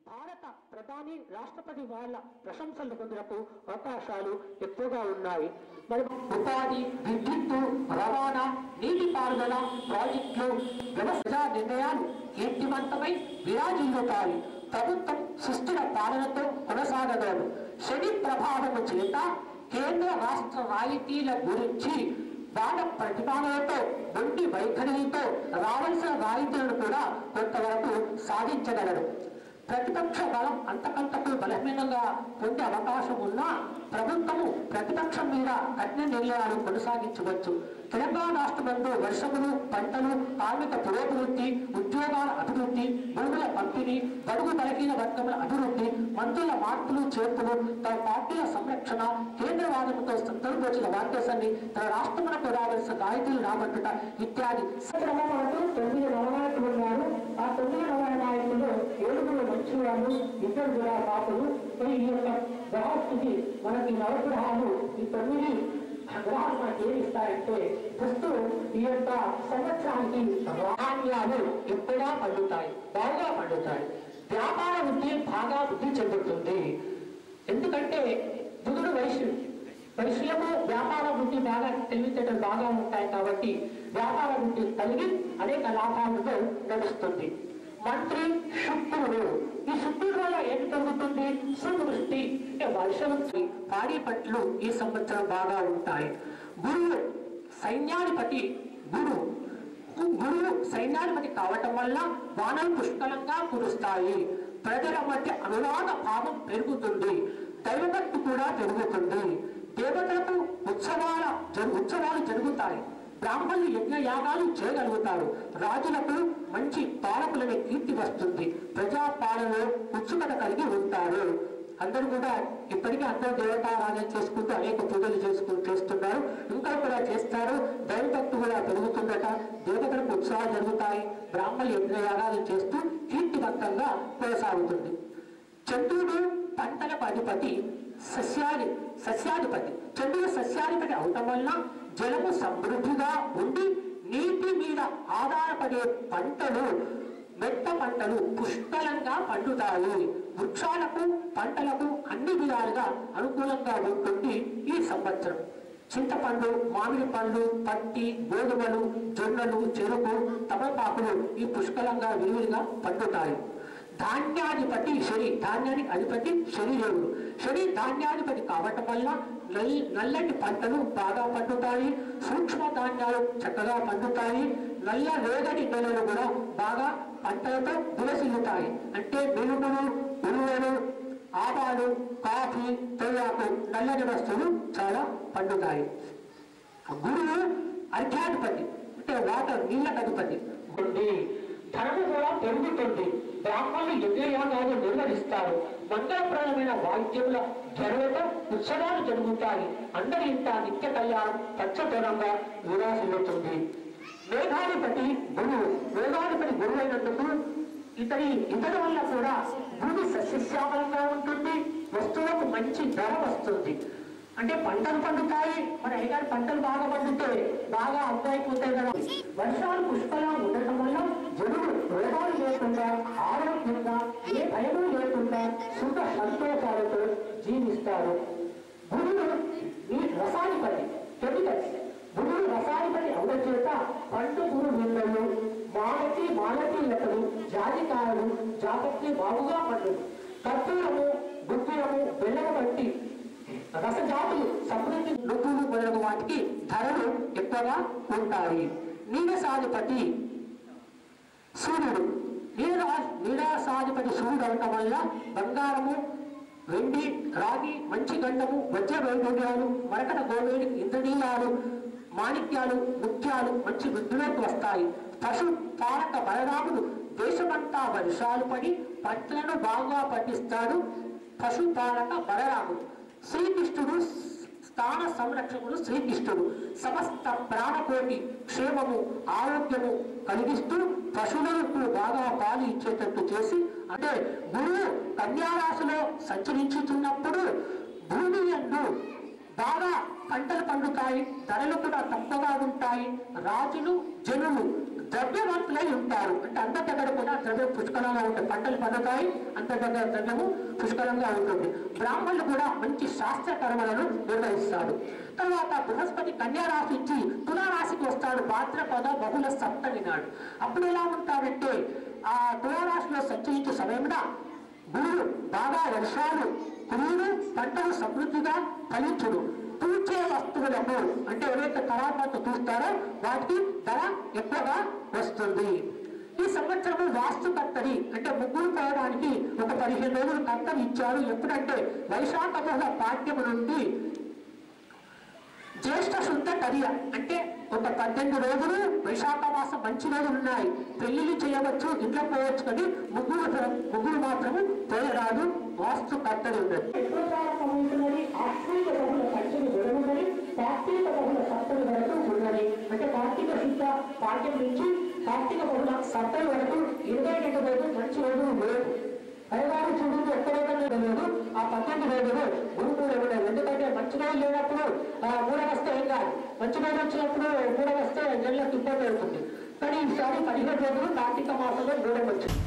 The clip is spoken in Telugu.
భారత ప్రధాని రాష్ట్రపతి వాళ్ళ ప్రశంసలు పొందుటకు అవకాశాలు ఎక్కువగా ఉన్నాయి. మరి ఉపాధి, విద్యుత్తు, రవాణా, నీటిపారుదల ప్రాజెక్టులు, వ్యవసాయ నిర్ణయాలు కీర్తివంతమై విరాజిల్లుతాయి. ప్రభుత్వం సుస్థిర పాలనతో కొనసాగగలదు. శని ప్రభావము చేత కేంద్ర రాష్ట్ర రాయితీల గురించి బాధ ప్రతిపాదనలతో మొండి వైఖరితో రావాల్సిన రాయితీలను కూడా కొంతవరకు సాధించగలరు. ప్రతిపక్ష బలం అంతకంతకు బలహీనంగా పొందే అవకాశం ఉన్నా ప్రభుత్వము ప్రతిపక్షం మీద కఠిన నిర్ణయాలు కొనసాగించవచ్చు. తెలంగాణ రాష్ట్రమందు వర్షములు, పంటలు, కార్మిక పురోభివృద్ధి, ఉద్యోగాల అభివృద్ధి, భూముల పంపిణీ, బడుగు బలహీన వర్గముల అభివృద్ధి, మంత్రుల మార్పులు చేర్పులు, తన పార్టీల సంరక్షణ, కేంద్రవాదంతో సంతర్భోచిన వాద్యాసాన్ని తన రాష్ట్రమునకు రావాల్సిన రాయితీలు రాబట్టుట ఇత్యాది. 9 నవనాయకులు ఉన్నారు. ఆ 9 నవనాయకులు 7 మంచి వాళ్ళు, 2 కూడా పాపలు. ఈ యొక్క గ్రహస్థితి మనకి నవగ్రహాలు ఈ 9 గ్రహాలు మనకి ఏమి ఇస్తాయంటే ఫస్ట్ ఈ యొక్క సంవత్సరానికి ధాన్యాలు ఎక్కువగా పండుతాయి, బాగా పండుతాయి. వ్యాపార వృద్ధి బాగా వృద్ధి చెందుతుంది. ఎందుకంటే బుధుడు వైశ్యము వ్యాపార వృద్ధి బాగా తెలివితేటలు బాగా ఉంటాయి కాబట్టి వ్యాపార వృద్ధి కలిగి అనేక లాభాలతో నడుస్తుంది. మంత్రి శుక్రుడు, ఈ శుక్రుడు వల్ల ఏమి జరుగుతుంది? సువృష్టి అంటే వర్షం, పాడి పట్లు ఈ సంవత్సరం బాగా ఉంటాయి. గురువు సైన్యాధిపతి కావటం వల్ల వానలు పుష్కలంగా కురుస్తాయి. ప్రజల మధ్య అనురాగ భావం పెరుగుతుంది. దైవభక్తి కూడా పెరుగుతుంది. దేవతలకు ఉత్సవాలు జరుగుతాయి. బ్రాహ్మణులు యజ్ఞయాగాలు చేయగలుగుతారు. రాజులకు మంచి పాలకులనే కీర్తి వస్తుంది. ప్రజాపాలనలో ఉత్సుకత కలిగి ఉంటారు. అందరూ కూడా ఇప్పటికీ అందరూ దేవతారాధన చేసుకుంటూ అనేక పూజలు చేస్తున్నారు. ఇంకా కూడా చేస్తారు. దైవభక్తి కూడా పెరుగుతుందట. దేవతలకు ఉత్సవాలు జరుగుతాయి. బ్రాహ్మణులు యజ్ఞయాగాలు చేస్తూ కీర్తివంతంగా కొనసాగుతుంది. చంద్రుడు పంటలకు అధిపతి, సస్యాధిపతి. చంద్రుడు సస్యాధిపతి అవటం వల్ల జలము సమృద్ధిగా ఉండి నీటి మీద ఆధారపడే పంటలు, మెట్ట పంటలు పుష్కలంగా పండుతాయి. వృక్షాలకు, పంటలకు అన్ని విధాలుగా అనుకూలంగా ఉంటుంది ఈ సంవత్సరం. చింతపండు, మామిడి పండ్లు, పత్తి, గోధుమలు, జొన్నలు, చెరుకు, తమలపాకులు ఈ పుష్కలంగా విరివిగా పండుతాయి. ధాన్యాధిపతి శని, ధాన్యానికి అధిపతి శనిదేవుడు. శని ధాన్యాధిపతి కావటం వల్ల నల్లటి పంటలు బాగా పండుతాయి. సూక్ష్మ ధాన్యాలు చక్కగా పండుతాయి. నల్ల రేగడి నెలలు కూడా బాగా పంటలతో విలసిల్లుతాయి. అంటే మినుములు, ఉలువలు, ఆవాలు, కాఫీ, తేయాకు, నల్లని వస్తువులు చాలా పండుతాయి. గురువు అర్ఘ్యాధిపతి అంటే వాటర్, నీళ్ళకు అధిపతి. ధనము కూడా పెరుగుతుంది. బ్రాహ్మణులు యజ్ఞయాగాలు నిర్వహిస్తారు. మంగళప్రదమైన వాయిద్యముల ధ్వనులతో ఉత్సవాలు జరుగుతాయి. అందరి ఇంట నిత్య కళ్యాణం పచ్చదనంగా విరాసిల్లుతుంది. మేఘాధిపతి గురువు. మేఘాధిపతి గురువు అయినందుకు ఇతని వల్ల కూడా భూమి సస్యశ్యామలంగా ఉంటుంది. వస్తువులకు మంచి ధర వస్తుంది. అంటే పంటలు పండుతాయి. మన అయ్యగారి పంటలు బాగా పండితే బాగా అమ్మాయిపోతాయి కదా. వర్షాలు పుష్కలంగా ఉండటం వల్ల జనులు రోగాలు లేకుండా, ఆరోగ్యంగా, ఏ భయము లేకుండా సుఖ సంతోషాలతో జీవిస్తారు. బుధుడు ఈ రసాధిపతి, కెమికల్స్. బుధుడు రసాధిపతి అవడం చేత పండు పురుగులు, మాలతీలతలు, జాజికాయలు, జాపత్రి బాగుగా పండును. కర్పూరము, గుగ్గిరము, బెల్లము వంటి రసజాతులు, సమృద్ధి, నువ్వులు మొదలగు వాటికి ధరలు ఎక్కువగా ఉంటాయి. నీరసాధిపతి సూర్యుడు. నీరసాధిపతి సూర్యుడు అవటం వల్ల బంగారము, వెండి, రాగి, మంచి గండము, వజ్ర వైఢూర్యాలు, మరకట గోవేడి, ఇంద్రనీలాలు, మాణిక్యాలు, ముత్యాలు మంచి వృద్ధిలోకి వస్తాయి. పశు పాలక బలరాముడు దేశమంతా వర్షాలు పడి పంటలను బాగా పండిస్తాడు. పశుపాలక బలరాముడు. శ్రీకృష్ణుడు స్థాన సంరక్షకుడు. శ్రీకృష్ణుడు సమస్త ప్రాణకోటి క్షేమము, ఆరోగ్యము కలిగిస్తూ పశువులకు బాగా పాలు ఇచ్చేటట్టు చేసి, అంటే గురువు కన్యారాశిలో సంచరించుతున్నప్పుడు భూమి యందు బాగా పంటలు పండుతాయి. ధరలు కూడా తక్కువగా ఉంటాయి. రాజులు, జనులు ద్రవ్యవంతులై ఉంటారు. అంటే అంత దగ్గర కూడా ద్రవ్యం పుష్కలంగా ఉంటుంది, పంటలు పండుతాయి, అంత దగ్గర ద్రవ్యము పుష్కలంగా ఉంటుంది. బ్రాహ్మణులు కూడా మంచి శాస్త్ర కర్మలను నిర్వహిస్తాడు. తర్వాత బృహస్పతి కన్యా రాశి ఇచ్చి తులారాశికి వస్తాడు భాద్రపద బహుళ సప్తమి నాడు. అప్పుడు ఎలా ఉంటాడంటే ఆ తులారాశిలో సంచరించే సమయంలో గురువు బాగా వర్షాలు కురువులు, పంటలు సమృద్ధిగా ఫలించుడు. తూచే వస్తువులకు అంటే ఏవైతే కళాపంట చూస్తారో వాటికి ధర ఎక్కువగా వస్తుంది. ఈ సంవత్సరము వాస్తుకర్తని అంటే ముగ్గురు పోయడానికి ఒక 15 రోజులు కర్తని ఇచ్చారు. ఎప్పుడంటే వైశాఖ బహుళ పాఠ్యము నుండి జ్యేష్ఠ శుద్ధ కర్య అంటే ఒక 18 రోజులు వైశాఖ మాసం మంచి రోజులు ఉన్నాయి, పెళ్లిళ్ళు చేయవచ్చు, ఇంట్లో పోవచ్చు, కానీ ముగ్గురు మాత్రము పోయరాదు, వాస్తు కర్తని ఉన్నది. కార్తీక బహుళ సప్తమి వరకు ఉన్నది. అంటే కార్తీక శుద్ధ పాఠ్యం నుంచి కార్తీక బహుళ సప్తమి వరకు 22 రోజులు మంచి రోజులు లేవు. పైవారు చూడు ఎక్కడైతే లేదు, ఆ 18 రోజులు గురువులు ఇవ్వలేదు. ఎందుకంటే మంచి రోజులు లేనప్పుడు మూడం వస్తే ఏం కాదు, మంచి రోజు వచ్చినప్పుడు మూడం వస్తే నెలకు ఇబ్బంది అవుతుంది. కానీ ఈసారి 15 రోజులు కార్తీక మాసంలో మూడం వచ్చింది.